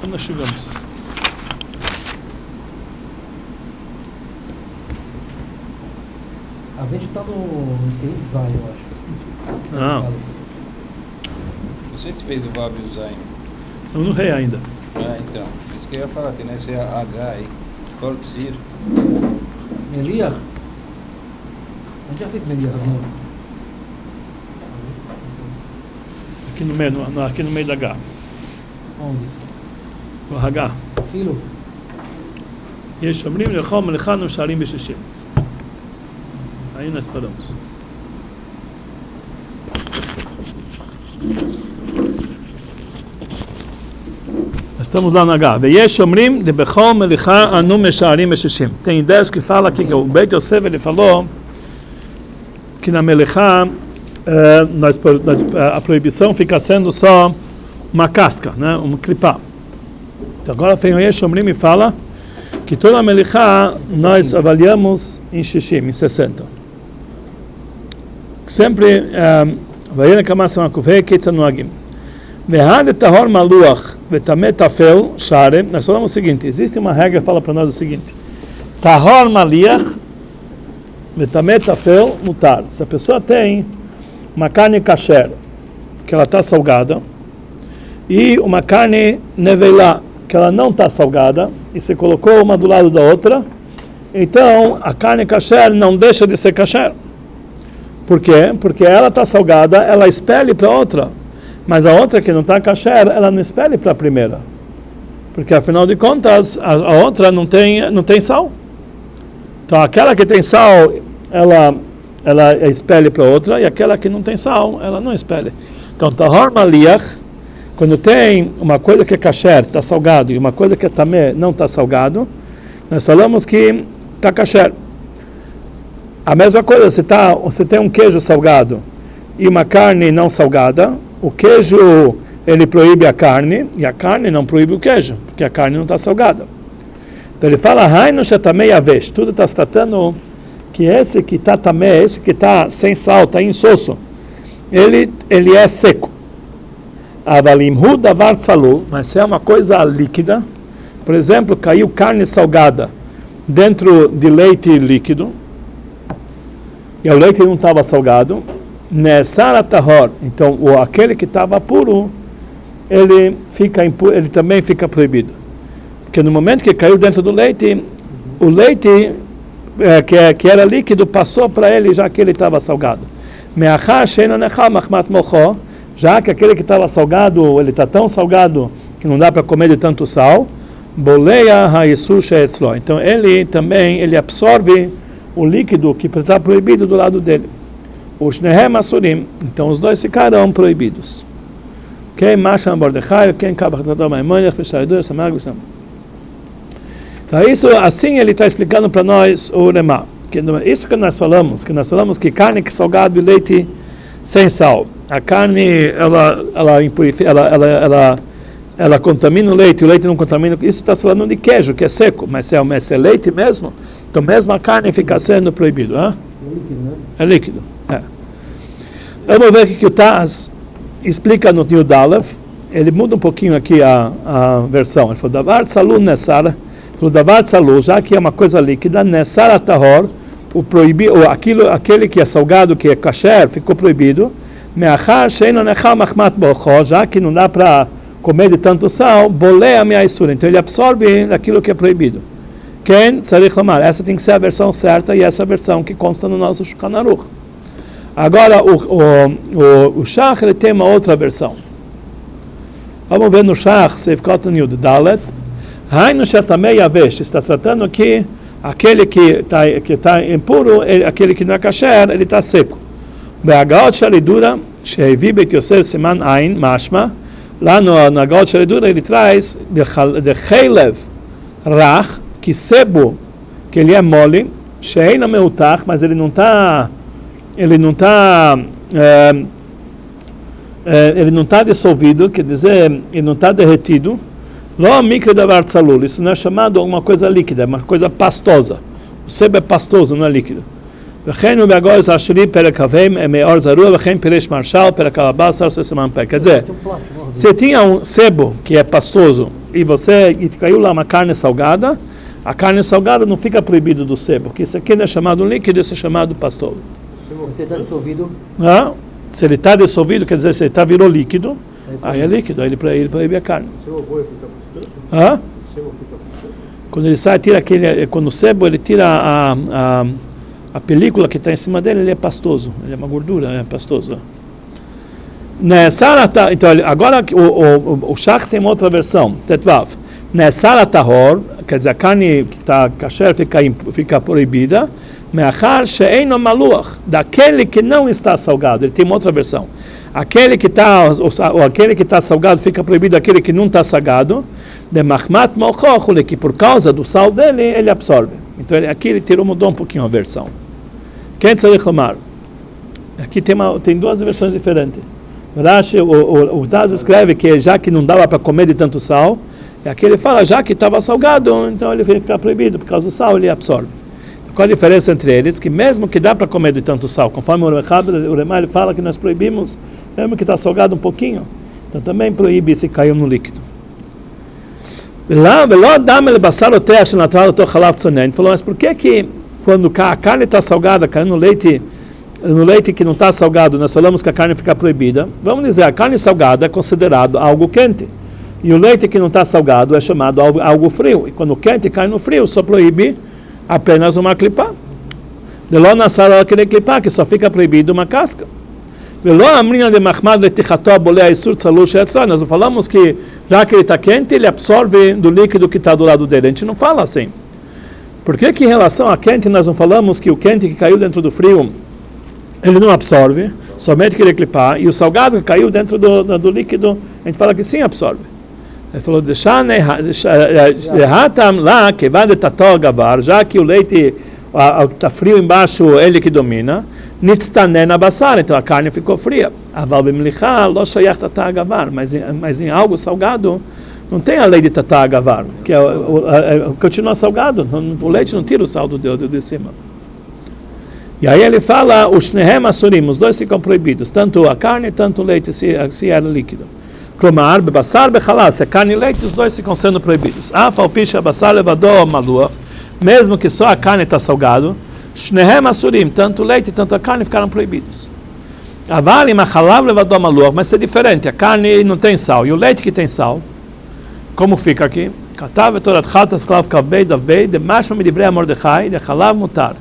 nós chegamos? A gente tá no fez vai, eu acho. Não. Não sei se fez o Vav e o Zayn. Estamos no rei ainda. Ah, então. Isso que eu ia falar, tem esse H aí. Cortzir. Meliar? A gente já fez Meliarzinho. Aqui no meio, aqui no meio da H. Onde? O H. Filho? יש אומרים לכם לכנו שערים בשישים. Aí nós paramos. Estamos lá na H. ויש אומרים דבכל מליכה אנו משערים בשישים. Tem ideias que fala aqui que o Beit Yosef ele falou que na melichá a proibição fica sendo só uma casca, né, uma clipá. Então agora vem o Yesh Omrim e fala que toda a melichá nós avaliamos em shishim, em 60. Sempre vai כמה הקובעי כיצד נוהגים. והד טהור מלוח וטמא טפל שערים. Nós falamos o seguinte, existe uma regra que fala para nós o seguinte: טהור מליח וטמא טפל mutar. Se a pessoa tem uma carne kasher, que ela está salgada, e uma carne nevelá, que ela não está salgada, e você colocou uma do lado da outra, então a carne kasher não deixa de ser kasher. Por quê? Porque ela está salgada, ela espelha para a outra, mas a outra que não está kasher, ela não espelha para a primeira, porque afinal de contas a outra não tem sal. Então aquela que tem sal, ela espelha para a outra, e aquela que não tem sal, ela não espelha. Então tahor maliach, quando tem uma coisa que é kasher, está salgado, e uma coisa que é tamé, não está salgado, nós falamos que está kasher. A mesma coisa, você tem um queijo salgado e uma carne não salgada, o queijo, ele proíbe a carne, e a carne não proíbe o queijo, porque a carne não está salgada. Então ele fala, Hainu shetamei avesh, tudo está se tratando que esse que está tamé, esse que está sem sal, está insosso, ele é seco. Avalimhu davar tsalu, mas se é uma coisa líquida, por exemplo, caiu carne salgada dentro de leite líquido, e o leite não estava salgado, nesara tahor, então aquele que estava puro, ele também fica proibido. Porque no momento que caiu dentro do leite, o leite que era líquido passou para ele, já que ele estava salgado. Já que aquele que estava salgado, ele está tão salgado que não dá para comer de tanto sal, então ele absorve o líquido que está proibido do lado dele. Os Nehem Asurim, então os dois ficaram proibidos. Quem Masham Bordechai, quem Kabachatadom Aimonech, Fesharidor, Samag, Bisham. Então isso, assim ele está explicando para nós o Remá. Isso que nós falamos que carne que salgado e leite sem sal. A carne, ela contamina o leite não contamina. Isso está falando de queijo, que é seco, mas se é leite mesmo, então mesmo a carne fica sendo proibido. Hein? É líquido. É. Vamos ver o que o Taz explica no Yud Aleph. Ele muda um pouquinho aqui a versão. Ele falou, Davar Tsalu Nessar, já que é uma coisa líquida, Nessar Tahor, aquele que é salgado, que é kasher, ficou proibido, já que não dá para comer de tanto sal, bolea minha isura, então ele absorve aquilo que é proibido. Quem tzarich lamar? Essa tem que ser a versão certa e essa versão que consta no nosso Shulchan Aruch. Agora o Shach ele tem uma outra versão. Vamos ver no Shach, Seif Kotan Yud Dalet. Hainu shetamei yavesh, está tratando aqui aquele que está impuro, aquele que não é kasher, ele está seco. Be'agaot sharidura shehevi Beit Yosef siman ain mashma. Lá no Agaot sharidura ele traz de cheilev rach, que sebo, que ele é mole, sheina meutach, mas ele não está dissolvido, quer dizer, ele não está derretido. Lo mikra davar tzalul, isso não é chamado alguma coisa líquida, é uma coisa pastosa. O sebo é pastoso, não é líquido. Quer dizer, se tinha um sebo que é pastoso e caiu lá uma carne salgada, a carne salgada não fica proibido do sebo, porque isso aqui não é chamado líquido, isso é chamado pastoso. Você está dissolvido? Ah, se ele está dissolvido, quer dizer, se ele virou líquido, aí é líquido, aí ele proíbe a carne. Ah? Quando ele sai, tira quando o sebo, ele tira a película que está em cima dele, ele é pastoso, ele é uma gordura, é pastoso. Então, agora o shach tem uma outra versão, tetvav. Nesara tahor, quer dizer, a carne que está kasher fica proibida, me'achar she'eino maluach, daquele que não está salgado. Ele tem uma outra versão. Aquele que está salgado fica proibido, aquele que não está salgado, de machmat mochoch, que por causa do sal dele, ele absorve. Então aqui ele mudou um pouquinho a versão. Quem precisa reclamar? Aqui tem duas versões diferentes. Rashi, o Taz escreve que já que não dava para comer de tanto sal, e aqui ele fala, já que estava salgado, então ele vai ficar proibido, por causa do sal ele absorve. Então, qual a diferença entre eles? Que mesmo que dá para comer de tanto sal, conforme o Remar fala que nós proibimos, mesmo que está salgado um pouquinho, então também proíbe se caiu no líquido. Ele falou, mas por que quando a carne está salgada, caiu no leite que não está salgado, nós falamos que a carne fica proibida? Vamos dizer, a carne salgada é considerado algo quente. E o leite que não está salgado é chamado algo frio. E quando o quente cai no frio, só proíbe apenas uma clipá. De lá na sala aquele clipá, que só fica proibido uma casca. Nós falamos que já que ele está quente, ele absorve do líquido que está do lado dele. A gente não fala assim. Por que em relação a quente nós não falamos que o quente que caiu dentro do frio ele não absorve, somente que ele clipar, e o salgado que caiu dentro do líquido, a gente fala que sim absorve. Ele falou, já que o leite está frio embaixo, ele que domina, então a carne ficou fria. Mas em algo salgado, não tem a lei de tatá agavar, que continua salgado, o leite não tira o sal de cima. E aí ele fala, os shnehem asurim, os dois ficam proibidos, tanto a carne, tanto o leite, se era líquido. Klomar, bebassar, bechalá, se é carne e leite, os dois ficam sendo proibidos. Falpisha, bassar, levador, maluach, mesmo que só a carne está salgado, shnehem asurim, tanto o leite, tanto a carne ficaram proibidos. Avalim, achalav, levador, maluach, mas é diferente, a carne não tem sal, e o leite que tem sal, como fica aqui? Katav, torat, chatas, klav, kavbei, davbei, de mashma, midivrei, Mordechai, de chalav, mutar.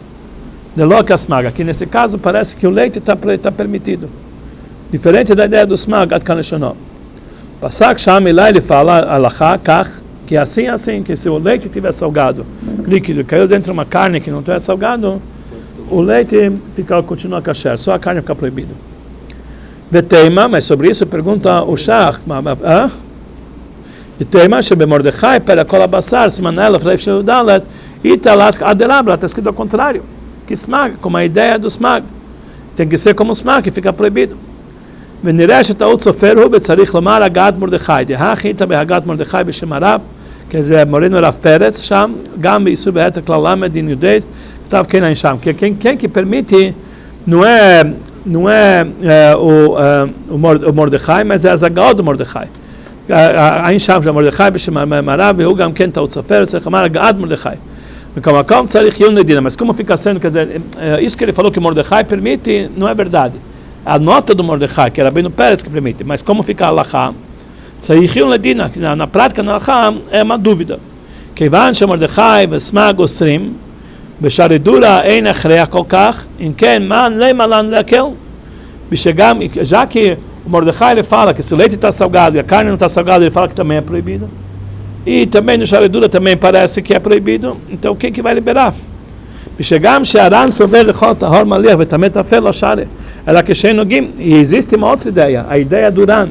De loca smag, aqui nesse caso parece que o leite está permitido, diferente da ideia do smag ad kaneshonó. Passak sham lá ele fala alachá kach, que é assim, que se o leite tiver salgado, líquido, caiu dentro de uma carne que não tiver salgado, o leite continua kasher, só a carne fica proibida. Veteima, mas sobre isso pergunta o Shach, Veteima shebe Mordechai pera kol abassar simanela fleif shel dalet italat adelabra, está escrito ao contrário. Que smag, como a ideia do smag, tem que ser como smag, que fica proibido. ונראה שטעות סופר הוא בצריך לומר הגעת מרדכי, דהכית בהגעת מרדכי בשם הרב, כזה מורנו רב פרץ שם, גם באיסור בעת הכלל למד דין יודעת, כתב כן אין שם, כן כי פרמיתי, não é o Mordechai, mas é as agאות do Mordechai. אין שם של מרדכי בשם הרב, והוא גם כן טעות סופר, צריך לומר הגעת מרדכי. וכמה מקום צריך יום לדינה, mas como fica sendo, quer dizer, isso que ele falou que Mordechai permite, não é verdade. A nota do Mordechai, que era bem no Pérez que permite, mas como fica a Alachá, na prática, na Alachá, é uma dúvida. כיוון שמרדכי וסמג אוסרים, בשרידורה אין הכרח כל כך, אם כן, מה למה לנו להקל? Já que o Mordechai ele fala que se o leite está salgado e a carne não está salgada, ele fala que também é proibido. E também no Sharedura também parece que é proibido, então quem que vai liberar? ושגם שהר"ן סובר לכל טהור מליח וטמא טפל לא שרה, אלא כשאין נוגעים. E existe uma outra ideia, a ideia do Ran.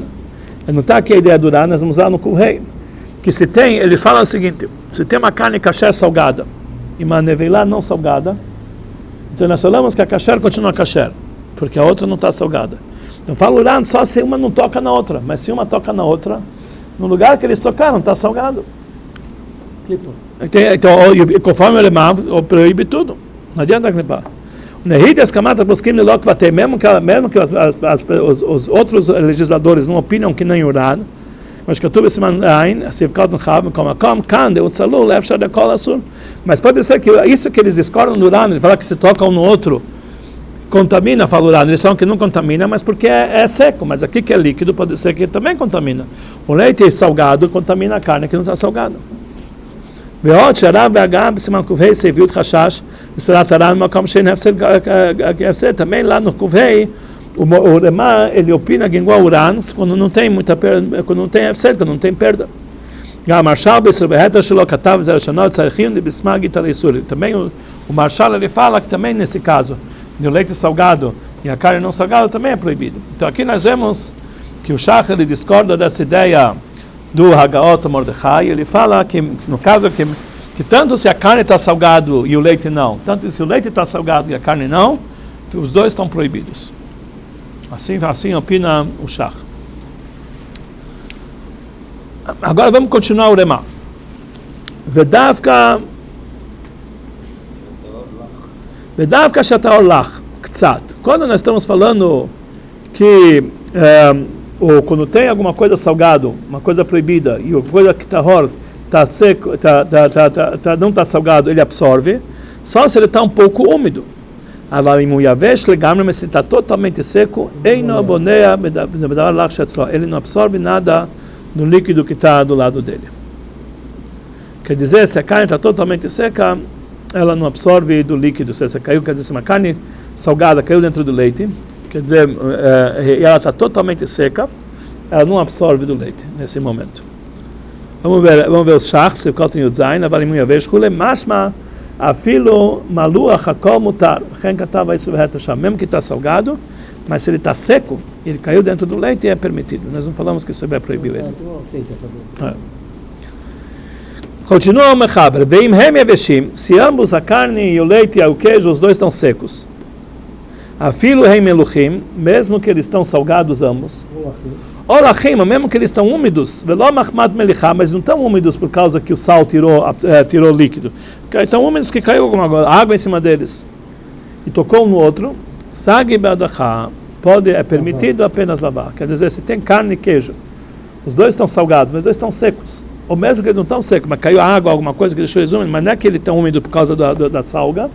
Não está aqui a ideia do Ran, nós vamos usar no Kurhei. Que se tem, ele fala o seguinte, se tem uma carne kasher salgada e uma neveilá não salgada, então nós falamos que a kasher continua kasher, porque a outra não está salgada. Então fala o Ran só se uma não toca na outra, mas se uma toca na outra, no lugar que eles tocaram está salgado. Então, conforme ele proíbe tudo, não adianta clipar. Mesmo que os outros legisladores não opinam que nem o Ran, mas que tu siman ain, assim ficou no chave, como cande o tsalu leva da cola sul. Mas pode ser que isso que eles discordam do urânio, ele fala que se toca um no outro, contamina, fala urânio, eles falam que não contamina, mas porque é seco, mas aqui que é líquido, pode ser que também contamina. O leite salgado contamina a carne que não está salgada. ועוד שהרב והגאם בסימן קו"ה סביעות חשש בסורת הר"ן במקום שאין הפסד também lá no קו"ה o Rema ele opina que igual Urano quando não tem muita perda, quando não tem הפסד, quando não tem perda. גם המרשל בסרבהתר שלו כתב זה ראשונות צריכים לבסמגית על איסור. também o Marshal ele fala que também nesse caso no leite salgado e a carne não salgada também é proibido. Então aqui nós vemos que o Shach ele discorda dessa ideia do Hagaot Mordechai, ele fala que no caso que tanto se a carne está salgado e o leite não, tanto se o leite está salgado e a carne não, os dois estão proibidos. Assim opina o Shach. Agora vamos continuar o Rema. Vedavka shataor lach ktsat. Quando nós estamos falando que ou quando tem alguma coisa salgado, uma coisa proibida, e a coisa que está seco, não está salgado, ele absorve, só se ele está um pouco úmido. Mas se ele está totalmente seco, ele não absorve nada do líquido que está do lado dele. Quer dizer, se a carne está totalmente seca, ela não absorve do líquido. Se essa caiu, quer dizer, se uma carne salgada caiu dentro do leite, quer dizer, ela está totalmente seca, ela não absorve do leite nesse momento. Vamos ver os shachs, se o tem o zain, a valimia vez, chule masma, afilo maluach hakol mutar, rencatava isso mesmo que está salgado, mas se ele está seco, ele caiu dentro do leite, é permitido. Nós não falamos que isso vai proibir ele. Continua o mechaber, veim hem yaveshim, se ambos a carne e o leite e o queijo, os dois estão secos. Afilo hem meluchim, mesmo que eles estão salgados ambos. Olachim, mesmo que eles estão úmidos, velo machmat melichá, mas não estão úmidos por causa que o sal tirou líquido. Estão úmidos que caiu alguma água em cima deles e tocou um no outro. Sagi be'adachá, é permitido apenas lavar. Quer dizer, se tem carne e queijo, os dois estão salgados, mas os dois estão secos. Ou mesmo que eles não estão secos, mas caiu água, alguma coisa que deixou eles úmidos, mas não é que ele está úmido por causa da salga.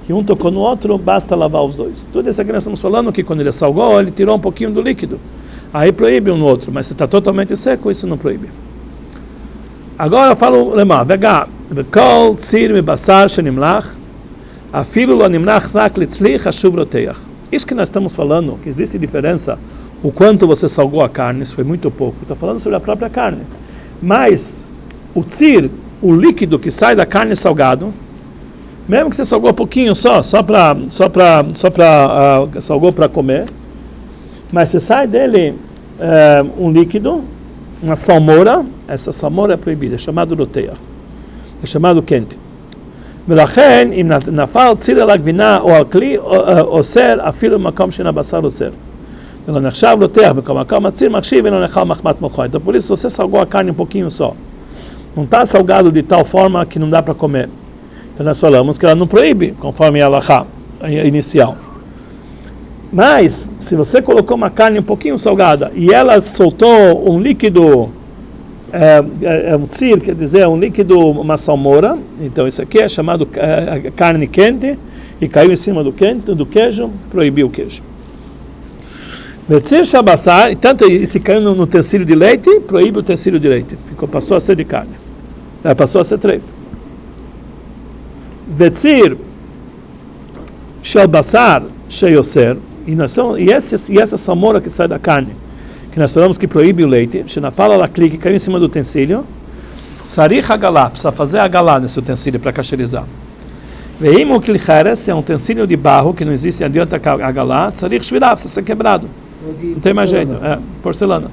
E um tocou no outro, basta lavar os dois. Tudo isso aqui nós estamos falando que quando ele salgou, ele tirou um pouquinho do líquido. Aí proíbe um no outro, mas se está totalmente seco, isso não proíbe. Agora eu falo lemar, vega, vekol tzir me basar shenimlach, afilo lo nimlach rak litzlich hashuv roteach. Isso que nós estamos falando, que existe diferença, o quanto você salgou a carne, isso foi muito pouco. Está falando sobre a própria carne. Mas o tzir, o líquido que sai da carne salgado, mesmo que você salgou um pouquinho só salgou para comer, mas se sai dele um líquido, uma salmoura, essa salmoura é proibida, é chamado roteach, é chamado quente. ולכן, אם נפל ציר על הגבינה או על כלי אוסר, אפילו במקום שאין הבשר אוסר. ולא נחשב רותח, במקום הציר מחשיב ולא נאכל מחמת מוחו. Então, por isso, você salgou a carne um pouquinho só. Não está salgado de tal forma que não dá para comer. Então, nós falamos que ela não proíbe, conforme a halachá inicial. Mas, se você colocou uma carne um pouquinho salgada e ela soltou um líquido, um tzir, quer dizer, um líquido, uma salmoura, então isso aqui é chamado carne quente, e caiu em cima do queijo, proibiu o queijo. Vetzir shabassar, tanto se caiu no utensílio de leite, proíbe o utensílio de leite, passou a ser de carne, passou a ser treif. Vetzir shalbassar sheyoser, e essa salmoura que sai da carne, que nós falamos que proíbe o leite, na fala ela clica, caiu em cima do utensílio, sarich hagalá, precisa fazer hagalá nesse utensílio para cacherizar. Veim o klicheres, é um utensílio de barro, que não existe, adianta hagalá, sarich shvirá, precisa ser quebrado. Não tem mais jeito, porcelana.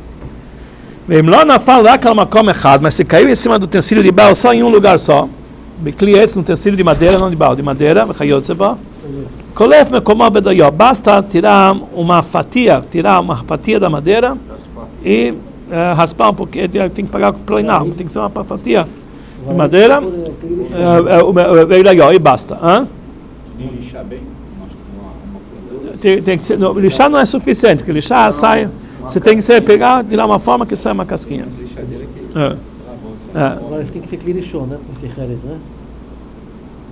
Veim lá na fala lá que ela come errado, mas se caiu em cima do utensílio de barro só em um lugar só, no utensílio de madeira, não de barro, de madeira, Kolef mekomó bedoyó, basta tirar uma fatia da madeira e raspar um pouquinho, tem que pagar com planar, tem que ser uma fatia de madeira e basta. Lixar bem? Tem que ser, lixar não é suficiente, porque lixar sai, você tem que pegar, tirar uma forma que sai uma casquinha. Agora tem que ser clirichon, né? Esse Jerez, né?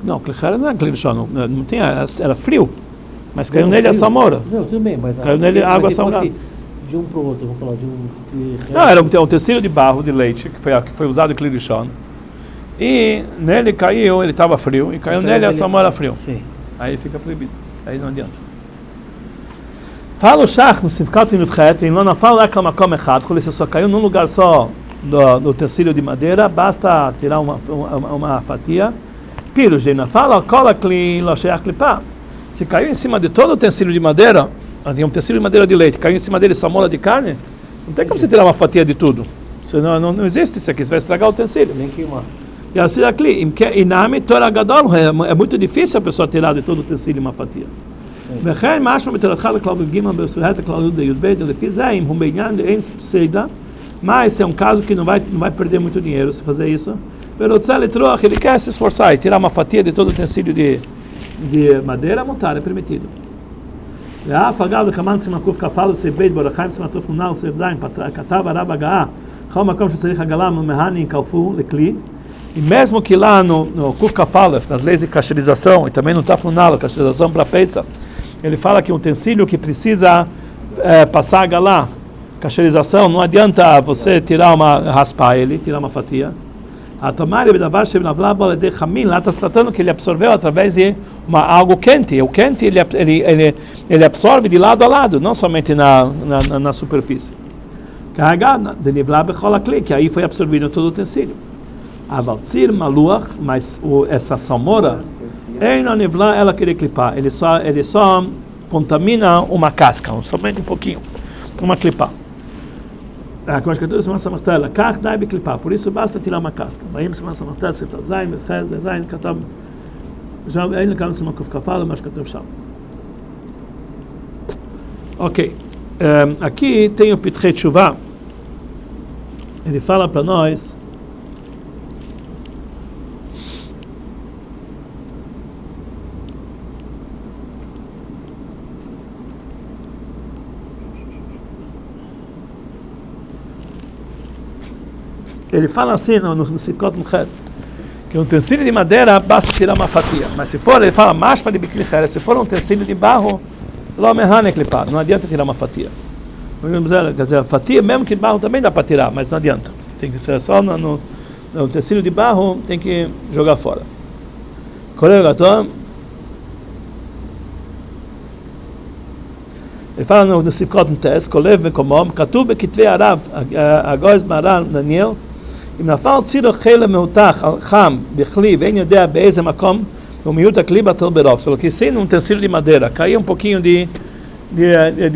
Não, Clichera não é Clichon, não tinha, era frio. Mas caiu nele a salmoura. Não, tudo bem, mas... Caiu nele água salgada. De um para o outro, vamos falar de um... Não, era um tecido de barro, de leite, que foi usado em Clichon. E nele caiu, ele estava frio, e caiu nele a salmoura frio. Sim. Aí fica proibido. Aí não adianta. Fala o Shach no Sifkat Nutchet, em Lona fala lá que Makom Echad, quando ele só caiu num lugar só do tecido de madeira, basta tirar uma fatia. Pirush de fala, cola kli loshech klipa. Se caiu em cima de todo o tecido de madeira, tinha um tecido de madeira de leite, caiu em cima dele salmoura de carne, não tem como você tirar uma fatia de tudo. Senão, não existe isso aqui, você vai estragar o tecido. Nem queimar. E assim aqui, inami Torah gadol, é muito difícil a pessoa tirar de todo o tecido uma fatia. וכן משמע בתורתך לכלל י"ג בסורת הכלל י"ב לפי זה אם הוא בעניין אין פסידה, mas é um caso que não vai perder muito dinheiro se fazer isso. Ele quer se esforçar e tirar uma fatia de todo o tecido de madeira, montar, é permitido. Afagado כמן סימקוף כ"א סעיף ב' ברחיים סימטוף נ"ל סעיף ז' כתב הרב הגאה בכל מקום שצריך עגלה מהני כלפו לכלי. E mesmo que lá no Kuf Kafalef, nas leis de cacherização, e também no Tafnunal, cacherização para peça, ele fala que um utensílio que precisa passar a galá, cacherização, não adianta você raspar ele, tirar uma fatia. Lá está se tratando que ele absorveu através de algo quente. O quente ele absorve de lado a lado, não somente na superfície. Que aí foi absorvido todo o utensílio. Avaltzir maluach, mas essa salmoura, ela queria clipar, ele só contamina uma casca, somente um pouquinho, uma clipar. Como a escritura se chama martela, kach dai be clipar, por isso basta tirar uma casca. Vai se chama martela, se tá zain, betchez, zain, katab, já ele cansa uma kufkafala, mas katab sham. Ok, aqui tem o Pitrei Teshuvah, ele fala para nós. Ele fala assim no Sifkot Nutchet, que um utensílio de madeira basta tirar uma fatia, mas se for, ele fala mais para de se for um utensílio de barro, não adianta tirar uma fatia. Quer dizer, a fatia mesmo que de barro também dá para tirar, mas não adianta. Tem que ser só no utensílio de barro, tem que jogar fora. Ele fala no Sifkot Nutes, Kolev Vekomom, Katuv Bekitvei Arav, Agoz Maran Daniel, אם נפל ציר חלב מהותח חם בכלי ואין יודע באיזה מקום ומיעוט הכלי בטל ברוב. Só que sem um utensílio de madeira, caiu um pouquinho de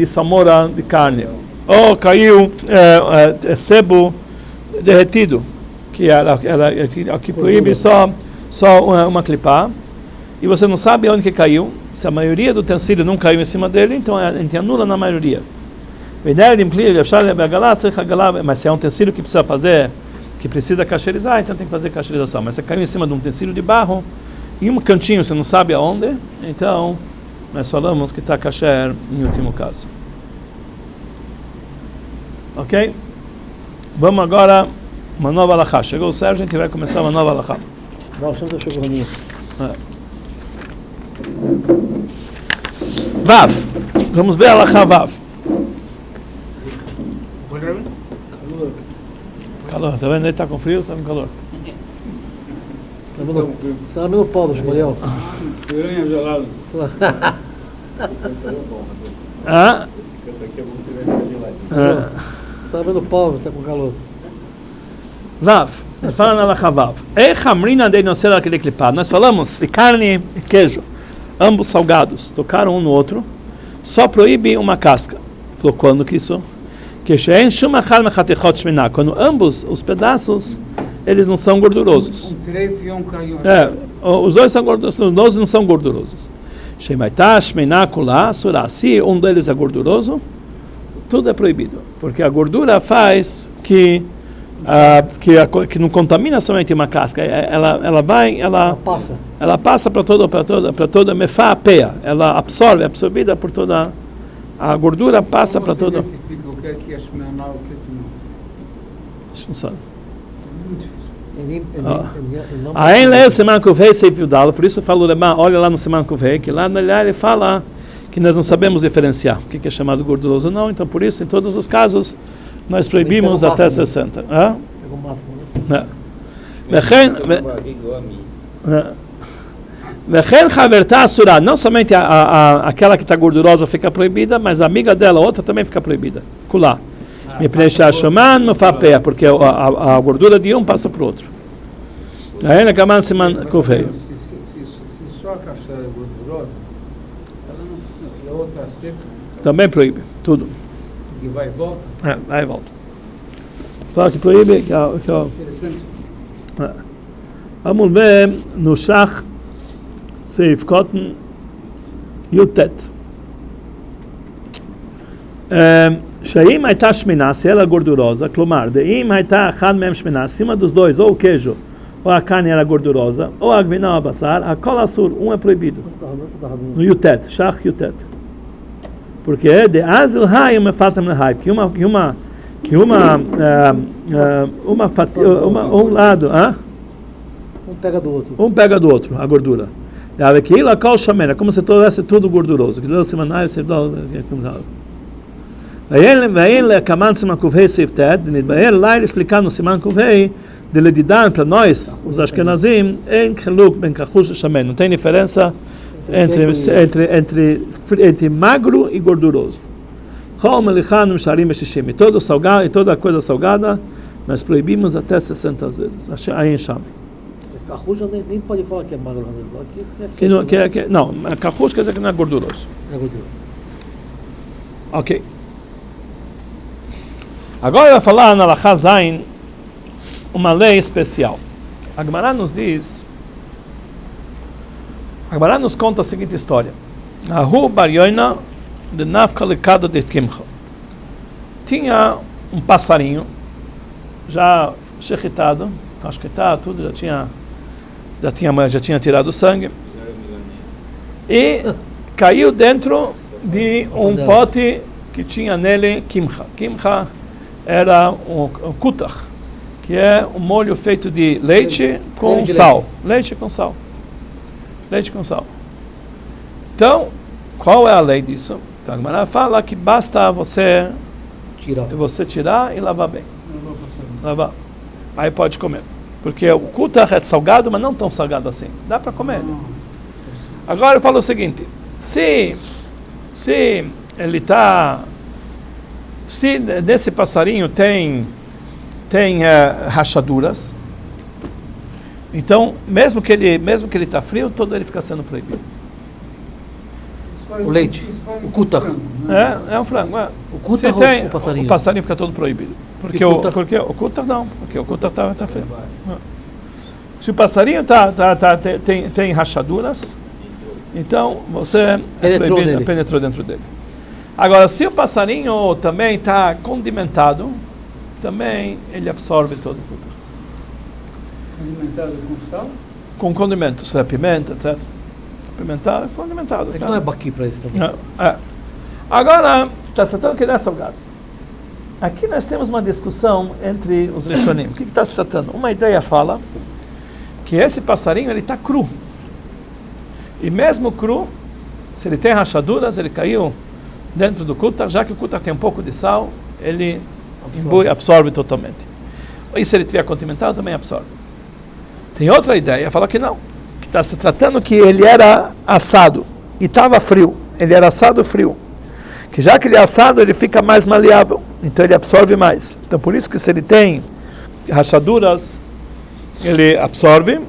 salmoura de carne, ou caiu sebo derretido, que proíbe só uma clipar, e você não sabe onde que caiu. Se a maioria do utensílio não caiu em cima dele, então a gente anula na maioria. Mas se é um utensílio que precisa fazer, que precisa cacherizar, então tem que fazer cacherização. Mas se caiu em cima de um utensílio de barro, em um cantinho você não sabe aonde, então nós falamos que está kasher em último caso. Ok? Vamos agora uma nova alahá. Chegou o Sérgio, a gente vai começar uma nova alahá. Vav. Vamos ver a alahá Vav. Calor, tá vendo? Ele está com frio, está com calor. Você está vendo o pau do Shmuel? Piranha gelado. Ah? Esse canto aqui é muito gelado. Está vendo o pau, está com calor. Vav. Fala na alahá Vav. Echamrina de nocer aquele clipado. Nós falamos de carne e queijo, ambos salgados, tocaram um no outro, só proíbe uma casca. Falou quando que isso? Quando ambos os pedaços eles não são gordurosos. Os dois são gordurosos, os dois não são gordurosos. Se um deles é gorduroso, tudo é proibido, porque a gordura faz que não contamina somente uma casca, ela passa para toda mefapeia, ela é absorvida por toda a gordura, passa para toda. O que é shmená, o que não? Não sabe. Aí lê o Siman Kuvei Seif Yudala, por isso eu falo, olha lá no Siman Kuvei, que lá ele fala que nós não sabemos diferenciar o que é chamado gorduroso ou não, então por isso, em todos os casos, nós proibimos até 60. Pegou o máximo, né? Não somente aquela que está gordurosa fica proibida, mas a amiga dela, outra também fica proibida. Kulá. Porque a gordura de um passa para o outro. Se só a cachaça é gordurosa, ela não, e a outra seca, também proíbe, tudo. que vai e volta, Vai e volta. Fala que proíbe. interessante. Vamos ver no Shach Seif Cotton Yutet. שאם הייתה שמנה, se ela é gordurosa, כלומר, אם הייתה אחד מהם שמנה, acima dos dois, ou o queijo, ou a carne era gordurosa, ou a gvina ou a basar, a kol asur, um é proibido. No Yutet, Shach Yutet. Porque de azil hai uma fatam lehai, que um lado, Um pega do outro. um pega do outro, a gordura. Aquilo a kol shamena, como se tivesse tudo gorduroso. Que Deus se manai, se dá, ואין כמן סימן קובהי סעיף ת' ונתבהר לילה explicar no סימן קובהי דלדידן para nós, os ashkenazim, אין חילוק בין כחוש לשמן, não tem diferença entre magro e gorduroso. כל מליחה נמשארים ב-60, e toda coisa salgada nós proibimos até 60 vezes, aí em Sham. Carruja nem pode falar que é magro, não, carruja quer dizer que não é gorduroso. É gordura. Ok. Agora vai falar na Halachá Zayin uma lei especial. A Gemara nos diz, a Gemara nos conta a seguinte história. Ahu bar Yoina de Nafka Lekada de Kimcha. Tinha um passarinho já shechitado, casquetado, tudo já tinha tirado sangue e caiu dentro de um pote que tinha nele kimcha. Kimcha era um kutach, que é um molho feito de leite com sal. Leite com sal. Então, qual é a lei disso? Então, a Gemara fala que basta você tirar e lavar bem. Lavar. Aí pode comer. Porque o kutach é salgado, mas não tão salgado assim. Dá para comer. Agora eu falo o seguinte: se ele está, se nesse passarinho tem rachaduras, então mesmo que ele está frio, todo ele fica sendo proibido. O leite, o kutach. É um frango. O kutach ou o passarinho? O passarinho fica todo proibido. Porque o kutach não, porque o kutach está frio. Se o passarinho tem rachaduras, então você penetrou dentro dele. Agora, se o passarinho também está condimentado, também ele absorve todo o kutach. Condimentado com sal? Com condimentos, pimenta, etc. Pimentado, condimentado. É que não é baqui para isso também. Agora, está se tratando que não é salgado. Aqui nós temos uma discussão entre os Rishonim. O que está se tratando? Uma ideia fala que esse passarinho ele está cru. E mesmo cru, se ele tem rachaduras, ele caiu dentro do kutach, já que o kutach tem um pouco de sal, ele absorve totalmente. E se ele tiver condimentado, também absorve. Tem outra ideia, fala que não. Que está se tratando que ele era assado e estava frio. Ele era assado frio. Que já que ele é assado, ele fica mais maleável. Então ele absorve mais. Então por isso que se ele tem rachaduras, ele absorve.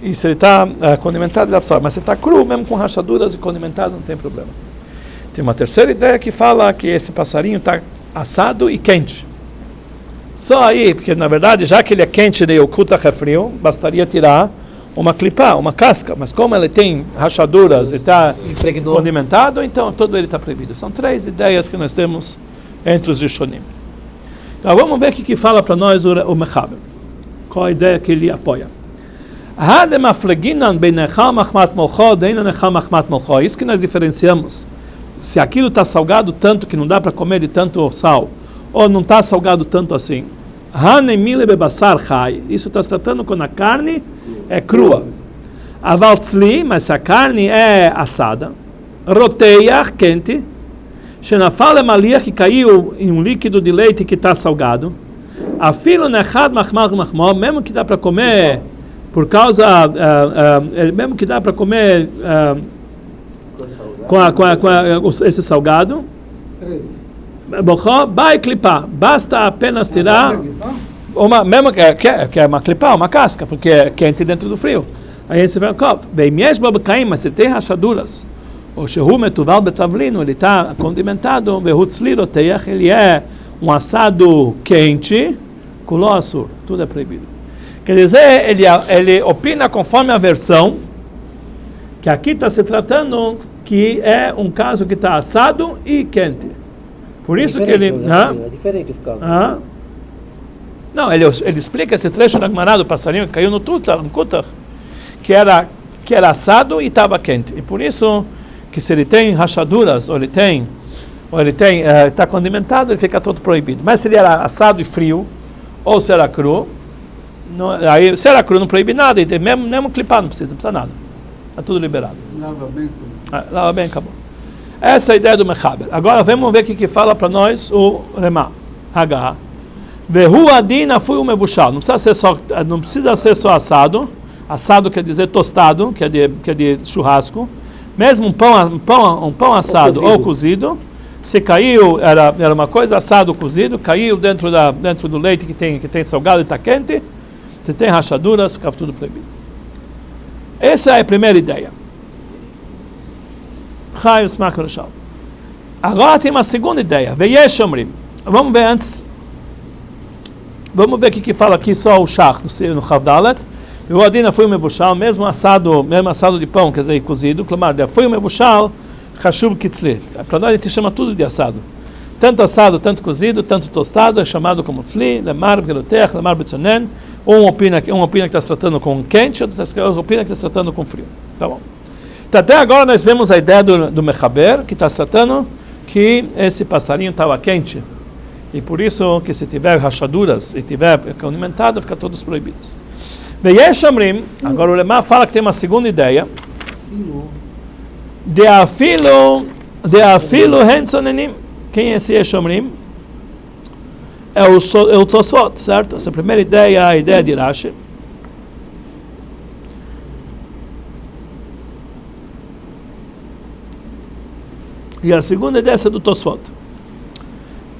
E se ele está condimentado, ele absorve. Mas se está cru, mesmo com rachaduras e condimentado, não tem problema. Tem uma terceira ideia que fala que esse passarinho está assado e quente. Só aí, porque na verdade, já que ele é quente e o kutach é frio, bastaria tirar uma clipá, uma casca. Mas como ele tem rachaduras e está condimentado, então todo ele está proibido. São três ideias que nós temos entre os Rishonim. Então vamos ver o que fala para nós o Mechaber. Qual a ideia que ele apoia. Isso que nós diferenciamos. Se aquilo está salgado tanto que não dá para comer de tanto sal, ou não está salgado tanto assim, Hanemile bebassar chai. Isso está se tratando quando a carne é crua. Aval tzli, mas se a carne é assada. Roteiach, quente. Shenafal emaliach, que caiu em um líquido de leite que está salgado. Afilo nechad machmach machmor, mesmo que dá para comer por causa, mesmo que dá para comer com esse salgado. Vai clipar, basta apenas tirar mesmo que é uma clipar, uma casca, porque é quente dentro do frio. Aí você vê o copo. Mas se tem rachaduras, o shehu metuval betavlino, ele está condimentado, ele é um assado quente, kuló assur, tudo é proibido. Quer dizer, ele opina conforme a versão, que aqui está se tratando que é um caso que está assado e quente. Por isso que ele... É diferente esse caso. Não, ele explica esse trecho da Gemara do passarinho que caiu no Kutach, que era assado e estava quente. E por isso que se ele tem rachaduras, ou ele está condimentado, ele fica todo proibido. Mas se ele era assado e frio, ou se era cru, aí, se era cru não proíbe nada, e mesmo clipar não precisa nada. Está tudo liberado. Lava bem, acabou. Essa é a ideia do Mechaber. Agora vamos ver o que fala para nós o Remá. Hagar. Vehu adina fui o mevushal. Não precisa ser só assado. Assado quer dizer tostado, que é de churrasco. Mesmo um pão assado ou cozido. Se caiu, era uma coisa, assado, cozido, caiu dentro do leite que tem salgado e está quente. Se tem rachaduras, fica tudo proibido. Essa é a primeira ideia. Agora tem uma segunda ideia. Vamos ver antes. Vamos ver o que fala aqui só o Shach no Chavdalet. O Adina foi o mevushal, mesmo assado de pão, quer dizer, cozido. Foi o mevushal, chashuv kitzli. Para nós a gente chama tudo de assado. Tanto assado, tanto cozido, tanto tostado, é chamado como tzli, lemar b'gelotech, lemar b'tzonen. Um opina que está se tratando com quente, outro opina que está se tratando com frio. Tá bom. Então, até agora nós vemos a ideia do Mechaber, que está se tratando que esse passarinho estava quente. E por isso que se tiver rachaduras e tiver condimentado, fica todos proibidos. Agora o Lemar fala que tem uma segunda ideia. De afilo hentzonenim. Quem é esse Yeshomrim? É o Tosfot, certo? Essa primeira ideia é a ideia de Rashi. E a segunda ideia é do Tosfot.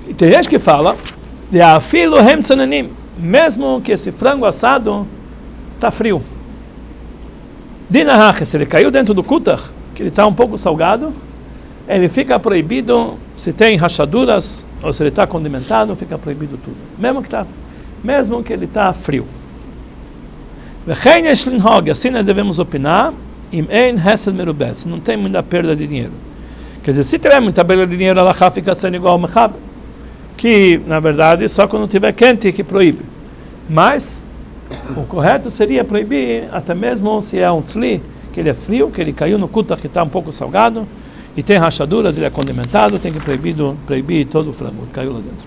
E tem gente que fala de afilo hemtzonenim, mesmo que esse frango assado está frio. Dinahach, se ele caiu dentro do Kutach, que ele está um pouco salgado, ele fica proibido, se tem rachaduras, ou se ele está condimentado, fica proibido tudo. Mesmo que ele está frio. Assim nós devemos opinar, não tem muita perda de dinheiro. Quer dizer, se tiver muita perda de dinheiro, ela fica sendo igual ao Mechaber, que, na verdade, só quando tiver quente que proíbe. Mas o correto seria proibir, até mesmo se é um tzli, que ele é frio, que ele caiu no Kutach, que está um pouco salgado, e tem rachaduras, ele é condimentado, tem que proibir todo o frango que caiu lá dentro.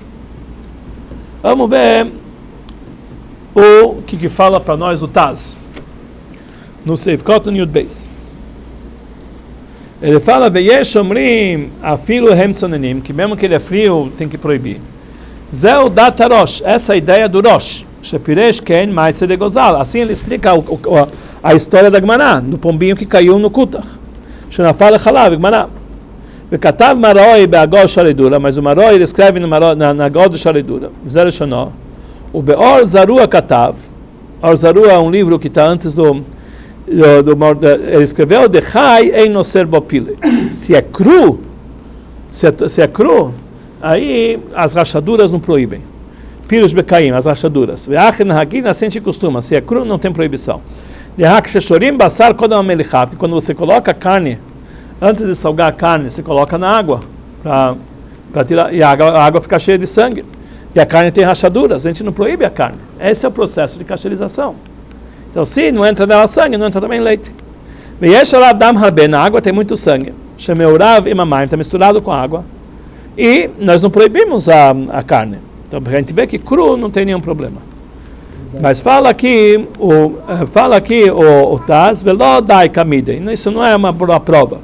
Vamos ver o que fala para nós o Taz, no Seif Cotton Yud Beis. Ele fala, Veyesh omrim afilo hemtzonenim, que mesmo que ele é frio, tem que proibir. Zeu data Rosh, essa é a ideia do Rosh. Shepiresh ken ma'aser de gozal. Assim ele explica a história da Gemara, do pombinho que caiu no Kutach. Shenafal echalav, Gemara. Vekatav maroi be'agol sharedura, mas o maroi ele escreve na agol do sharedura. Zer shano. O be'or zarua katav. Or zarua é um livro que está antes ele escreveu de chai ein noser bopile. Se é cru, aí as rachaduras não proíbem. Pirush bekaim, as rachaduras. Ve'achen hagin, assim se costuma. Se é cru, não tem proibição. Lehak sheshorim basar kodam amelichah, porque quando você coloca a carne, antes de salgar a carne, você coloca na água para tirar, e a água fica cheia de sangue. E a carne tem rachaduras, a gente não proíbe a carne. Esse é o processo de cacheirização. Então, se não entra nela sangue, não entra também leite. Na água tem muito sangue. Shemeurav imamayim, está misturado com água. E nós não proibimos a carne. Então a gente vê que cru não tem nenhum problema. Mas fala aqui o Taz, velo dai kamide. Isso não é uma boa prova.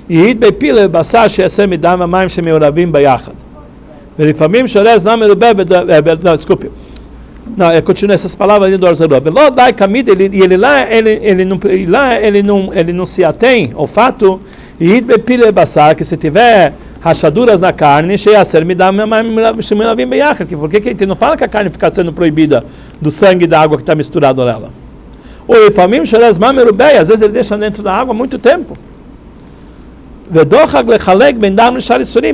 E bepile basar she'aser midam amayim shemeoravim bayachad. Verifamim shorez ma merubeh. Não, desculpe. Não, continua essas palavras ali do Arzaró. Velo dai kamide, ele não se atém ao fato e bepile basar que se tiver rachaduras na carne, por que a gente não fala que a carne fica sendo proibida do sangue e da água que está misturado nela? Às vezes ele deixa dentro da água há muito tempo.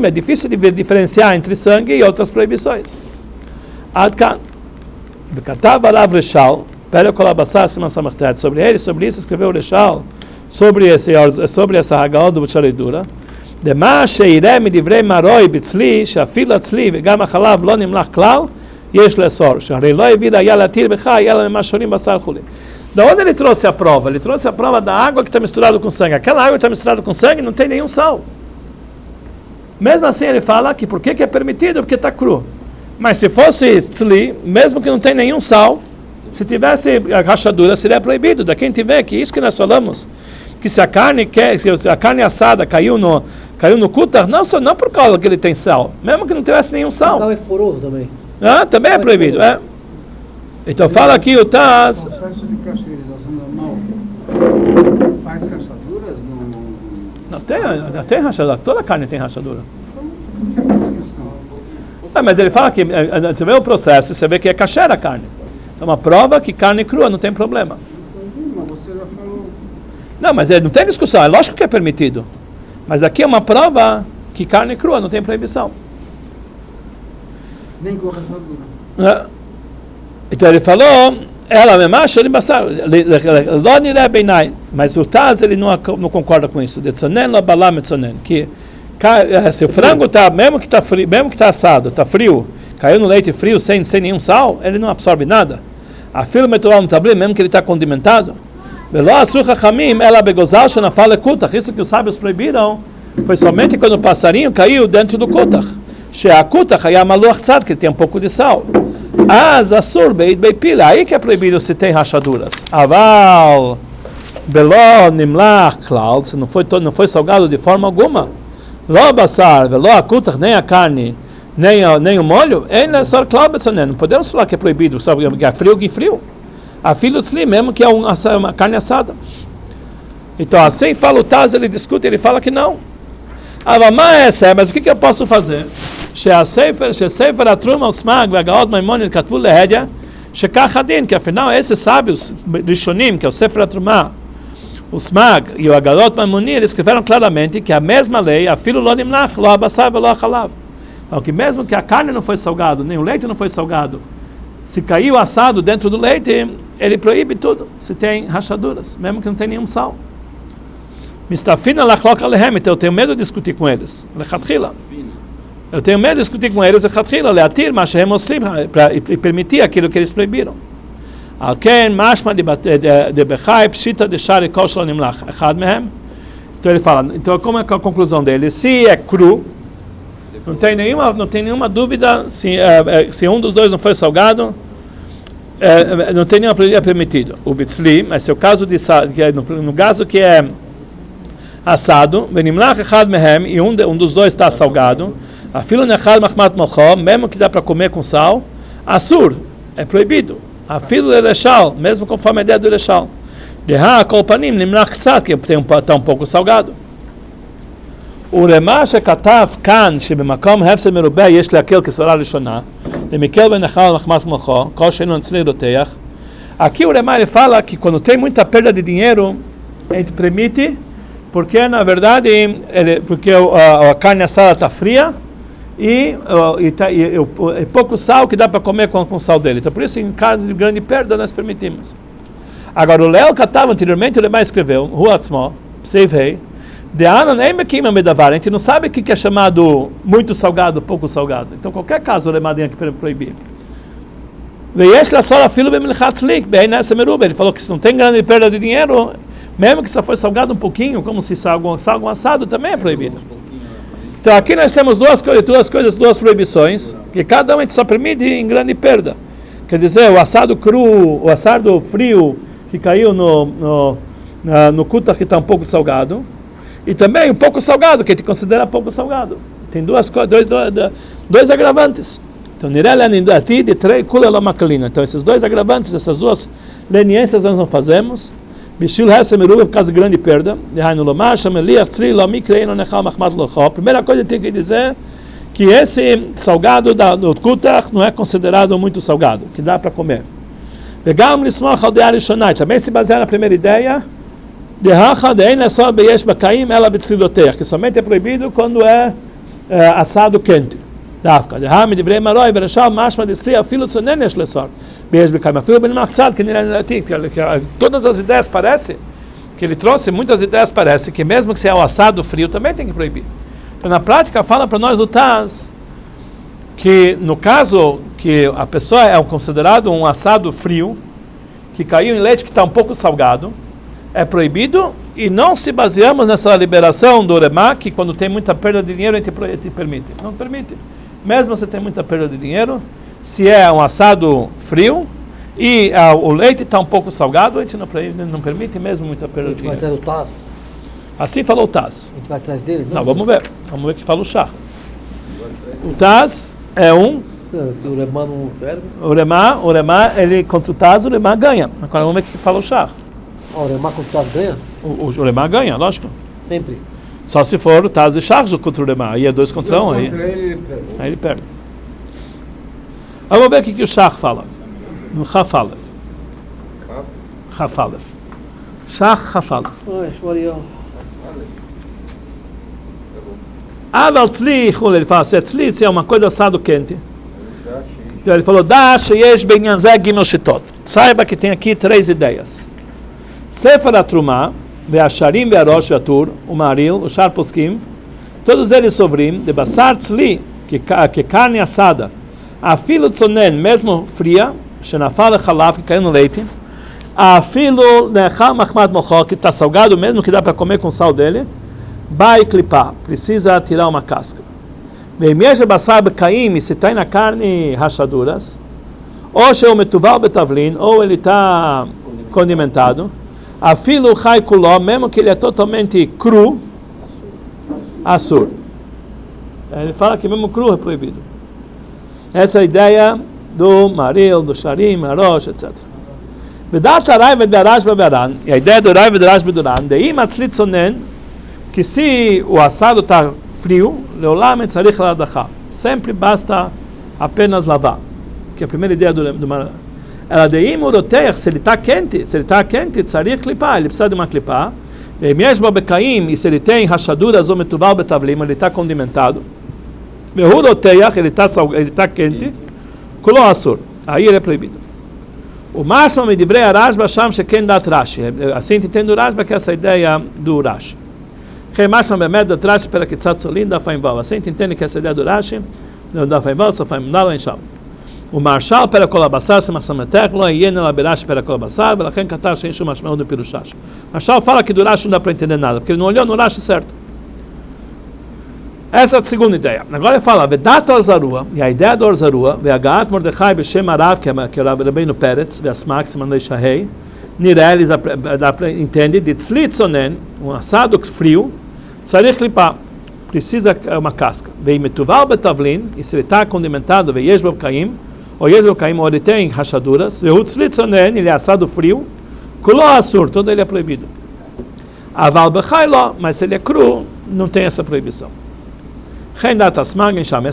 É difícil de diferenciar entre sangue e outras proibições. Sobre isso escreveu o Reshal, sobre essa Hagaon do Butcharidura. דמה שיראה מדברי מרוי בצלי שאפילו הצלי וגם החלב לא נמלח כלל יש לאסור שהרי לא הביא היה להתיר בך אלא ממה שונים בשר חולי. Da onde ele trouxe a prova? Ele trouxe a prova da água que está misturada com sangue. Aquela água que está misturada com sangue não tem nenhum sal. Mesmo assim ele fala que por que é permitido? Porque está cru. Mas se fosse tzli, mesmo que não tem nenhum sal, se tivesse a rachadura seria proibido. Daqui a gente vê que isso que nós falamos, que se a carne assada caiu no kutar, não por causa que ele tem sal, mesmo que não tivesse nenhum sal. O é poroso também. Também é proibido. Então fala aqui o Taz. O processo de cacheirização normal faz rachaduras? Não tem rachadura, toda carne tem rachadura. Por que essa discussão? Mas ele fala que você vê o processo, você vê que é kasher a carne. Então uma prova que carne crua não tem problema. Mas você já falou. Não, mas não tem discussão, é lógico que é permitido. Mas aqui é uma prova que carne crua não tem proibição. Nem com raçadura. Então ele falou, ela mesma shorim basar, lo nireh beinai, mas o Taz ele não concorda com isso. Detzonen lo balam etzonen, que se o frango está, mesmo que está frio, mesmo que está assado, está frio, caiu no leite frio sem nenhum sal, ele não absorve nada. A filo metual no tablet, mesmo que ele está condimentado. Isso que os sábios proibiram foi somente quando o passarinho caiu dentro do kutach. Que tem um pouco de sal. Aí que é proibido se tem rachaduras. Aval beló nimlach klal, se não foi salgado de forma alguma. Lo basar, veló akutach, nem a carne, nem o molho, não podemos falar que é proibido, sabe, que é frio. A filho tzli, mesmo que é uma carne assada. Então assim fala o Taz, ele discute, ele fala que não. Mas o que eu posso fazer? Shesefer atruma usmag ve'agaot maimonides katvu lehedia shekach hadin, que afinal esses sábios rishonim, que é o Sefer atruma, o Smag e o Agadot Maimoni, eles escreveram claramente que a mesma lei, a filo lo nimlach, lo abasar velo achalav. Então, que mesmo que a carne não foi salgado, nem o leite não foi salgado, se caiu assado dentro do leite, ele proíbe tudo, se tem rachaduras, mesmo que não tem nenhum sal. Mistafina lachlok alehem, então eu tenho medo de discutir com eles. Lechatchila. Eu tenho medo de discutir com eles, lechatchila, leatir, mashem oslim, para permitir aquilo que eles proibiram. Alken, mashma de bechai, pshita de shari koshlo nimlach, echad mehem. Então ele fala, então como é a conclusão dele? Se é cru, não tem nenhuma dúvida, se um dos dois não foi salgado, não tem nenhuma proibição permitido. O bitzli, mas se é o caso no caso que é assado, venimlach echad mehem, e um dos dois está salgado, afilo nechad machmat mocho, mesmo que dá para comer com sal, assur, é proibido. Afilo leleshal, mesmo conforme a ideia do leleshal. Deha kolpanim nimlach tzat, que está um pouco salgado. ולמה שכתב כאן שבמקום הפסד מרובה יש להקל כסברה ראשונה למקל בין נחל ולחמת מלכו כל שאינו נצלי רותח. Aqui o Rema ele fala que quando tem muita perda de dinheiro a gente permite porque na verdade porque a carne assada está fria e pouco sal que dá para comer com sal dele, então por isso em caso de grande perda nós permitimos. Agora o Leo Katav anteriormente o Rema escreveu Huatzmo, Seivei a gente não sabe o que é chamado muito salgado, pouco salgado. Então, qualquer caso, o Lemadim que proibir. Ele falou que se não tem grande perda de dinheiro, mesmo que só foi salgado um pouquinho, como se algo assado, também é proibido. Então aqui nós temos duas proibições, que cada uma só permite em grande perda. Quer dizer, o assado cru, o assado frio, que caiu no kutach que está um pouco salgado, e também um pouco salgado, que a gente considera pouco salgado. Tem dois agravantes. Então, então, esses dois agravantes, essas duas leniências nós não fazemos. Por causa de grande perda. A primeira coisa que tem que dizer que esse salgado do kutach não é considerado muito salgado, que dá para comer. Também se baseia na primeira ideia, que somente é proibido quando é assado quente. Todas as ideias parece que ele trouxe, muitas ideias parece que mesmo que seja o assado frio também tem que proibir. Então na prática fala para nós o Taz que no caso que a pessoa é considerado um assado frio que caiu em leite que está um pouco salgado, é proibido, e não se baseamos nessa liberação do Uremá, que quando tem muita perda de dinheiro a gente permite. Não permite. Mesmo se tem muita perda de dinheiro, se é um assado frio e o leite está um pouco salgado, a gente não permite mesmo muita perda de dinheiro. A gente vai atrás do Taz? Assim falou o Taz. A gente vai atrás dele? Não, vamos ver o que fala o Shach. O Taz é um... Se o Uremá não serve... O Uremá, ele contra o Taz, o Uremá ganha. Agora vamos ver o que fala o Shach. O Uremá contra o Taz ganha? O Uremá ganha, lógico. Sempre. Só se for o Taz e Shach contra o Uremá. Aí é 2 contra 1. Aí ele perde. Vamos ver o que o Shach fala. No Chafalef. Chafalef. Shach Chafalef. Aval tzli, ele fala assim, tzli é uma coisa assado quente. Então ele falou, Dash yesh benyanzeh gimel shitot. Saiba que tem aqui 3 ideias. Sefer HaTrumah, Ve'asharim Ve'arosh Ve'atur, o Maril, o Shar Poskim, todos eles sovrim, de Basar tzli, que carne assada, afilo tzonen, mesmo fria, Shenafal Echalav, que caiu no leite, afilo nechal machmat mochó, que está salgado mesmo, que dá para comer com sal dele, Bai clipar, precisa tirar uma casca. Veimieja basar becaim, se tem na carne rachaduras, ou se o metuval betavlin, ou ele está condimentado, afilo chai kuló, mesmo que ele é totalmente cru, assur. Ele fala que mesmo cru é proibido. Essa é a ideia do Maril, do Sharim, Arosh, etc. Vedata Raiva de Arashba Beran, e a ideia do Raiva de Arashba Beran, de imatzlit sonen, que se o assado está frio, sempre basta apenas lavar. Que é a primeira ideia do Maril. Ela de imuroteach, se ele está quente, tzarich clipar, ele precisa de uma clipar. E se ele tem rachaduras ou metubal betavlim, ele está condimentado. Mehuroteach, ele está quente, kulo asur, aí ele é proibido. O máximo me divrei Arashba Sham sheken dat Rashi. Assim entendo o Rashba, que é essa ideia do Rashi. Máximo bemed dat Rashi pela kitzat solin da faimval. Assim entende que essa ideia do Rashi, da faimval, só faimval em Sham. O marshal pela kolabassar se maxametech lo yene la berashi pela kolabassar, velachen katar shein shum mashmeu do pirushash. Marshal fala que do Rashi não dá para entender nada, porque ele não olhou no Rashi certo. Essa é a segunda ideia. Agora ele fala, Vedat Orzarua, e a ideia do Orzarua, Ve'agaat Mordechai B'Shem Arav, que é o Rabbeinu Peretz, Ve'asmak Simanei Shahei, Nirelis entende, de Tzlitzonen, um assado frio, Tzarich Lipa, precisa uma casca. Ve'imituval Betavlin, e se ele está condimentado, Ve'yeshbav Kaim, ou ele tem rachaduras, Ve'ut Tzlitzonen, ele é assado frio, Kulo Asur, todo ele é proibido. Aval Bechai Lo, mas se ele é cru, não tem essa proibição. Essa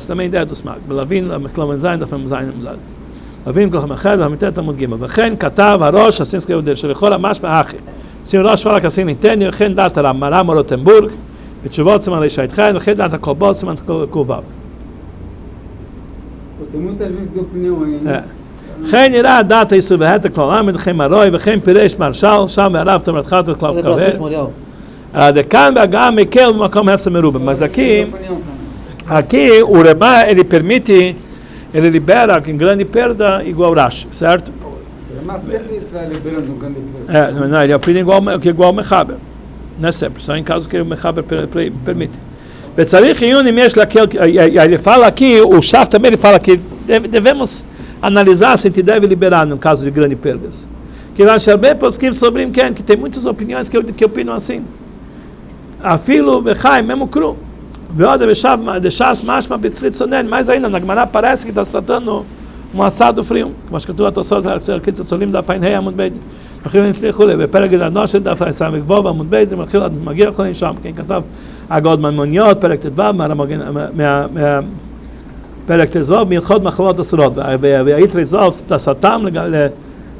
também é a ideia do smag. Belavin, Klamen Zayin, da Fem Zayin, Belavin, Klamen Achad, Hamitet, Amud Gimel. Vechen, Katav, Arosh, assim escreveu dele, Shevechol, Amash, Beachi. Se o Rosh fala que assim não entende, Vechen, Data, Maram, Rotenburg, Betchuvot, Seman, Leishait, Chayin, Vechen, Data, Kobot, Seman, Kuvav. Tem muita gente de opinião aí, né? Vechen, Irá, Data, Isu, Veheta, Klolam, Vechen, Maroi, Vechen, Piresh, Marshal, Sham, Ve'arav, Tomat, Chat, Klav, Kaveh. Dekan, Bagam, Mekel, Makom, Hefsa, Merubim. Mas aqui o Uremá, ele permite, ele libera em grande perda igual Rashi, certo? O Uremá sempre está liberando um grande perda. Não, ele opina igual Mechaber. Não é sempre, só em casos que o Mechaber permite. Ele fala aqui, o Shach também ele fala que devemos analisar se a gente deve liberar no caso de grandes perdas. Que tem muitas opiniões que opinam assim. Afilo bechai, mesmo cru. Mais ainda, na Gemara parece que está se tratando um assado frio. Como a escritura que solim da fain rei amud beid. בפרק גדול של דף ס"ו עמוד ב' זה מתחיל מגיע כל שם, כן, כתב אגוד ממוניות, פרק ט"ו, פרק ט"ו, מהלכות מחלות אסורות, והיתרי זוב סתם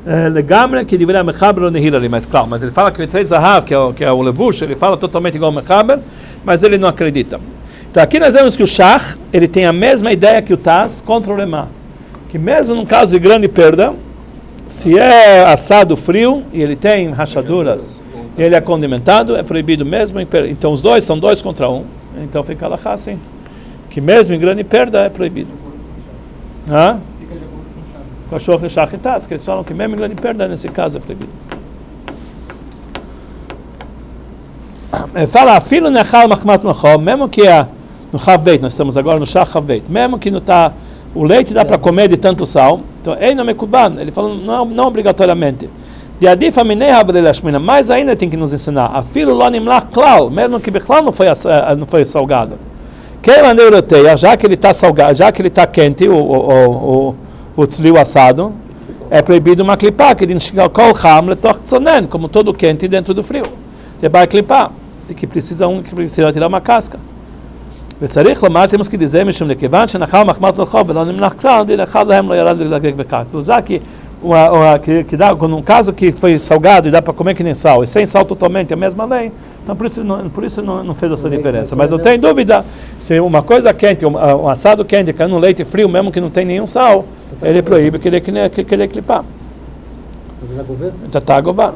לגמרי כדברי המחבר לא נהילה לי, mas claro, mas ele fala que o יתרי זהב, que é o levush, ele fala totalmente igual ao מחבר, mas ele não acredita. Então aqui nós vemos que o Shach, ele tem a mesma ideia que o Taz contra o Lemá, que mesmo num caso de grande perda, se é assado frio e ele tem rachaduras e ele é condimentado, é proibido mesmo. Então os dois são 2 contra 1. Então fica lá assim, que mesmo em grande perda é proibido. Cachorro e Shach, que eles falam que mesmo em grande perda nesse caso é proibido. Fala, filho nechal machmat machom, mesmo que é no Chavbeit, nós estamos agora no Shach Chavbeit, mesmo que não está o leite dá para comer de tanto sal, então ei não me kuban, ele falou não obrigatoriamente. De adif aminei habrei ashmina, mais ainda tem que nos ensinar. A filho lo nimlach klal, mesmo que bechlal não foi salgado. Que maneira euroteia, já que ele está salgado, já que ele está quente, o tzli assado, é proibido uma clipá, que de chegar kol cham letoch tzonen, como todo quente dentro do frio. Ele vai clipar, que precisa tirar uma casca. וצריך לומר, temos que dizer, משום לכיוון שנחל מחמת לחוב ולא נמלח כלל, אחד להם לא ירד לדגג בכך. Já que num caso que foi salgado e dá para comer que nem sal, e sem sal totalmente a mesma lei, então por isso não fez essa diferença. Mas não tem dúvida, se uma coisa quente, um assado quente, caindo no leite frio, mesmo que não tem nenhum sal, ele proíbe que ele clipar. Tá govar.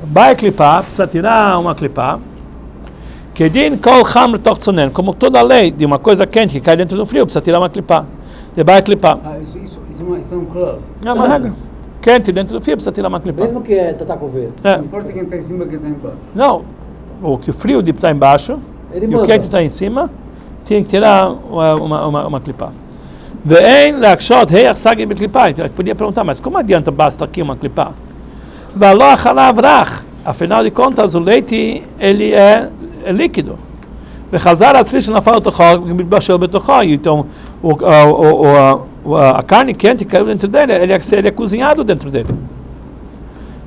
Vai clipar, precisa tirar uma clipar. Kedin kol cham letoch tzonen, como toda lei de uma coisa quente que cai dentro do frio, precisa tirar uma clipá. Ele vai clipar. Isso é um claro. É uma regra. Quente dentro do frio, precisa tirar uma clipá. Mesmo que é tatacover. Não importa quem está em cima e quem está embaixo. Não. O frio está embaixo e o quente está em cima, tem que tirar uma clipá. Ve'en leakshot heach sagi b'klipá. Eu podia perguntar, mas como adianta basta aqui uma clipá? V'alo achalav rach. Afinal de contas, o leite ele é líquido. וחזר הצלי שנפל לתוכו, מתבשל בתוכו. Então, a carne quente caiu dentro dele, ele é cozinhado dentro dele.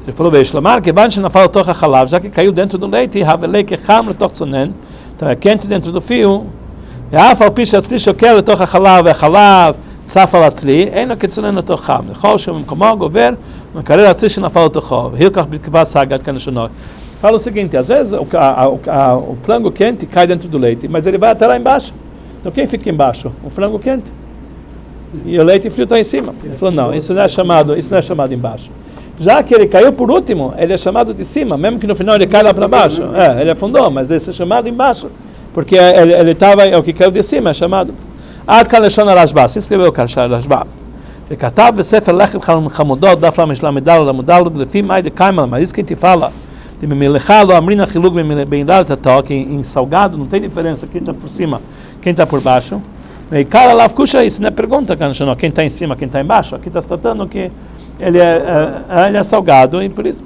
Ele falou, ve'ishlamar, כיוון שנפל לתוך החלב, já que caiu dentro do leite, הוולא כחם לתוך צונן, então é quente dentro do fio, ואף על פי שהצלי שוקל לתוך החלב, והחלב צף על הצלי, אין לו כצונן לתוך חם. לכל שבמקומו גובר, מקרר הצלי שנפל לתוכו, והילקח בתקווה סגת כאן השונות. Fala o seguinte, às vezes o frango quente cai dentro do leite, mas ele vai até lá embaixo. Então quem fica embaixo? O frango quente. E o leite frio está em cima. Ele falou, não, isso não é chamado embaixo. Já que ele caiu por último, ele é chamado de cima, mesmo que no final ele cai lá para baixo. Ele afundou, mas ele é chamado embaixo. Porque ele estava, o que caiu de cima é chamado. Ad kan leshon Rashba, se escreveu o Rashba. וכתב בספר לכת חמודות, דף ל"ד לפי מאי דקיימל, mas isso que a gente fala, de memelecha lo amrin achilug beindal tató, que em salgado não tem diferença quem está por cima, quem está por baixo. E cara lá puxa isso, não é pergunta, quem está em cima, quem está embaixo. Aqui está se tratando que ele é salgado e por isso.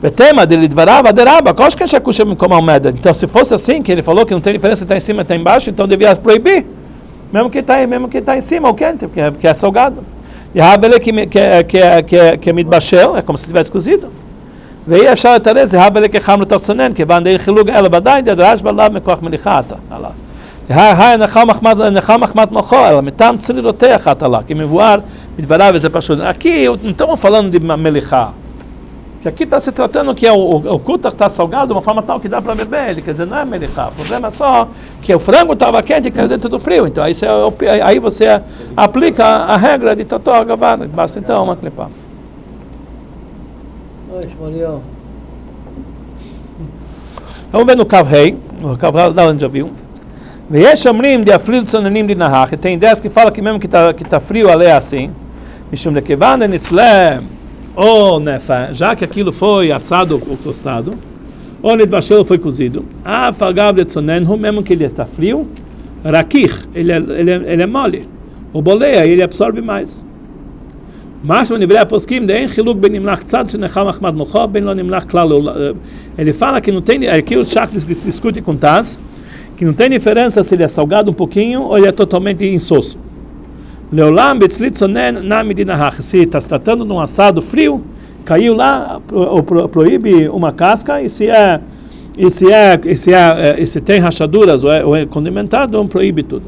Betema dele dvarava deraba, qual que é puxa como almeda. Então se fosse assim que ele falou que não tem diferença está em cima, está embaixo, então devia proibir. Mesmo que está em cima, o quente, porque é salgado. E a abelha que é mitbashel, é como se tivesse cozido. ואי אפשר לתרץ, זה הבא לכחם לתוך צונן, כיוון די חילוג אלא בדי, דרש בלב מכוח מליחה אתה. נחל מחמת מוחו, אלא מטעם צלי רותח אתה לה, כי מבואר מדבריו וזה פשוט. Aqui, não estamos falando de melichá. Que aqui está se tratando que o kutak está salgado de uma forma tal que dá para beber, ele quer dizer, não é melichá. O problema é só que o frango estava quente e caiu dentro do frio. Então aí você aplica a regra de tató gavada, basta então uma clipá. Vamos ver no Kav-Hei, o Kav-Hei da onde já viu. ויש אומרים דאפליל צוננים דנהך, tem ideias que falam que mesmo que está frio ali é assim, משום לכיוון דנצלם או נפה, já que aquilo foi assado ou tostado, ou nitbashel foi cozido. Falgav de tzonenhu, mesmo que ele está frio, rakich, ele é mole. O boleia, ele absorve mais. Mas ele fala que não tem, aqui o Shach discute com Taz, que não tem diferença se ele é salgado um pouquinho ou ele é totalmente insosso. Se está se tratando de um assado frio, caiu lá, proíbe uma casca, e se tem rachaduras ou é condimentado, proíbe tudo.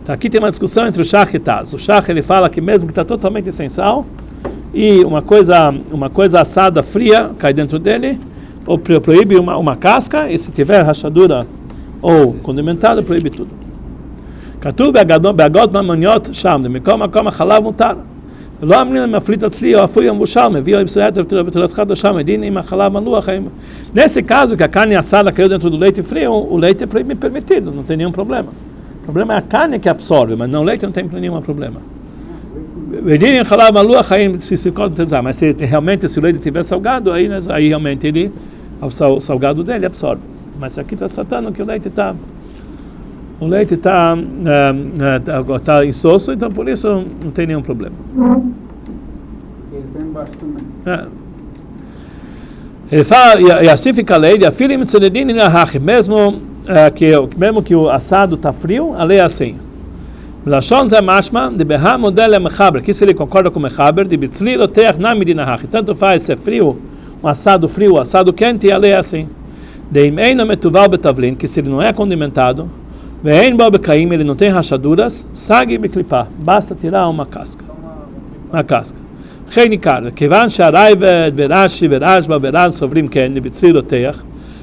Então, aqui tem uma discussão entre o Shach e Taz. O Shach ele fala que mesmo que está totalmente sem sal e uma coisa assada fria cai dentro dele, ou proíbe uma casca, e se tiver rachadura ou condimentada, proíbe tudo. כתוב בהגות ממוניות שם, מקום החלב מותר. ולא אמרים להם מפליט אצלי, או אפוי המבושל, מביא לבשרת ותלסחת לשם, מדין עם החלב מלוח. Nesse caso, que a carne assada caiu dentro do leite frio, o leite é permitido, não tem nenhum problema. O problema é a carne que absorve, mas não o leite não tem nenhum problema. Medin im חלב מלוח, mas se realmente se o leite estiver salgado, aí realmente o salgado dele absorve. Mas aqui está se tratando que o leite está insosso, então por isso não tem nenhum problema. Ele está embaixo também. Ele fala, e assim fica a lei, mesmo que o assado está frio, a lei é assim. Que se ele concorda com o Mechaber, tanto faz se é frio, um assado frio, um assado quente, a lei é assim. Que se ele não é condimentado, ele não tem rachaduras, sagi beklipá, basta tirar uma casca. כיוון שהרייבד ורש"י ורשב"א ור"ן סוברים כן לבצלילותיך,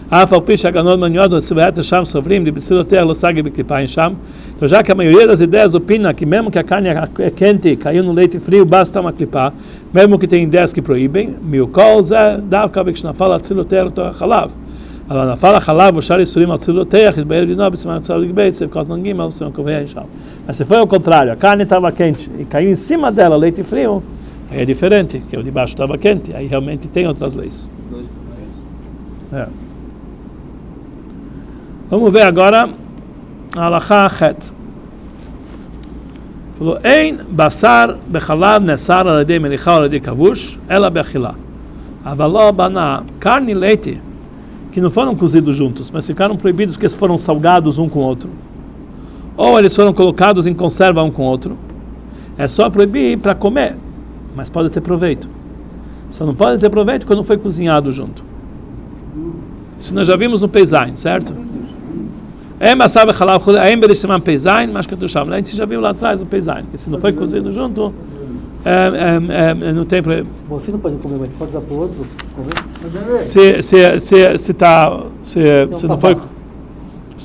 אף על פי שהגנות מנויות בסביבת שם סוברים לבצלילותיך לא סגי בקליפה שם, então já que a maioria das ideias opina que mesmo que a carne é quente, caiu no leite frio, basta uma clipa, mesmo que tem ideias que proíbem, miukol zé, dávka וכשנפל הצלילותיך לתוך החלב. אבל נפל החלב ושאר איסורים על צלילותיך, התבהר דינו בסימן צלילותיך לגבי, סבקות נ"ג, בסימן קובע שם. Mas se foi ao contrário, a carne estava quente e caiu em cima dela leite frio, aí é diferente, que o de baixo estava quente, aí realmente tem outras leis. Vamos ver agora a Halakha Chet. Falou, Ein basar bechalav nesar al-yedei melicha al-yedei kavush, ela bechila. Avaló baná, carne e leite, que não foram cozidos juntos, mas ficaram proibidos porque eles foram salgados um com o outro. Ou eles foram colocados em conserva um com o outro. É só proibir para comer, mas pode ter proveito. Só não pode ter proveito quando foi cozinhado junto. Isso nós já vimos no Peizain, certo? A gente já viu lá atrás o Peizain, que se não foi cozido junto, não tem problema. Você não pode comer, mas pode dar para o outro comer? Se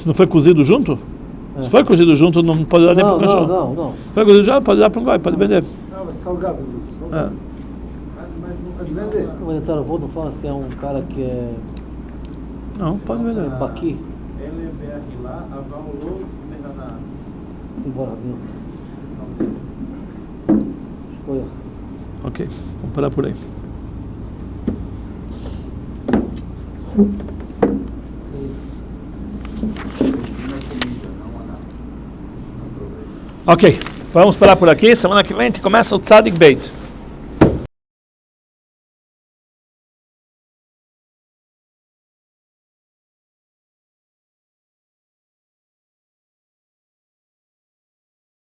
não foi cozido junto? Se foi cozido junto, não pode dar nem para o cachorro. Não. Foi cozido já, pode dar para um goi, pode vender. Não, mas salgado junto. Mas não pode vender. Mas então, eu vou não falar se é um cara que é... Não, pode vender. Baqui. Embora, viu? Escolha. Ok, vamos parar por aí. Ok, vamos parar por aqui. Semana que vem a gente começa o Tzadik Beit.